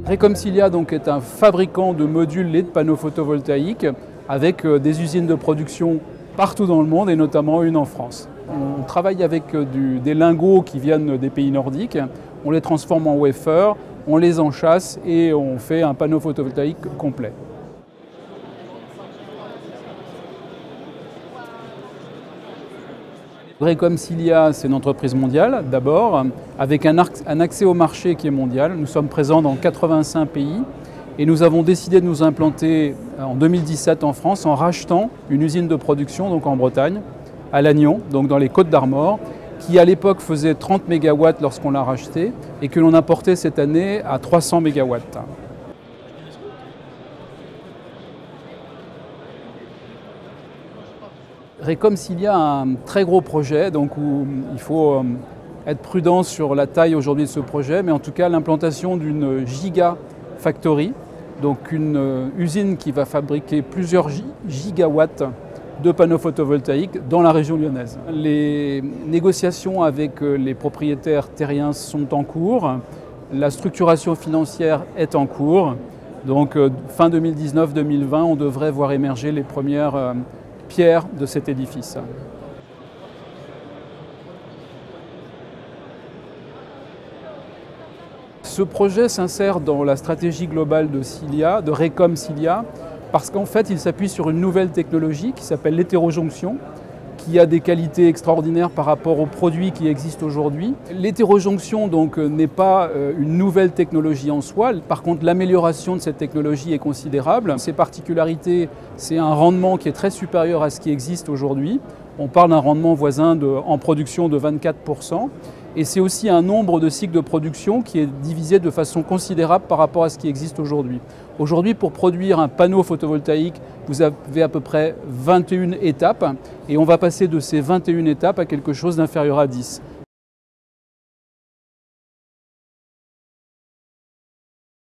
Recomcilia donc est un fabricant de modules et de panneaux photovoltaïques avec des usines de production partout dans le monde et notamment une en France. On travaille avec des lingots qui viennent des pays nordiques, on les transforme en wafer, on les enchâsse et on fait un panneau photovoltaïque complet. Recomcilia, c'est une entreprise mondiale d'abord, avec un accès au marché qui est mondial. Nous sommes présents dans 85 pays et nous avons décidé de nous implanter en 2017 en France en rachetant une usine de production donc en Bretagne, à Lannion, donc dans les Côtes d'Armor, qui à l'époque faisait 30 MW lorsqu'on l'a racheté et que l'on a porté cette année à 300 MW. Recomcilia a un très gros projet, donc où il faut être prudent sur la taille aujourd'hui de ce projet, mais en tout cas l'implantation d'une gigafactory, donc une usine qui va fabriquer plusieurs gigawatts de panneaux photovoltaïques dans la région lyonnaise. Les négociations avec les propriétaires terriens sont en cours, la structuration financière est en cours, donc fin 2019-2020, on devrait voir émerger les premières pierre de cet édifice. Ce projet s'insère dans la stratégie globale de Cilia, de Recomcilia, parce qu'en fait il s'appuie sur une nouvelle technologie qui s'appelle l'hétérojonction, qui a des qualités extraordinaires par rapport aux produits qui existent aujourd'hui. L'hétérojonction donc n'est pas une nouvelle technologie en soi. Par contre, l'amélioration de cette technologie est considérable. Ses particularités, c'est un rendement qui est très supérieur à ce qui existe aujourd'hui. On parle d'un rendement voisin en production de 24%. Et c'est aussi un nombre de cycles de production qui est divisé de façon considérable par rapport à ce qui existe aujourd'hui. Aujourd'hui, pour produire un panneau photovoltaïque, vous avez à peu près 21 étapes et on va passer de ces 21 étapes à quelque chose d'inférieur à 10.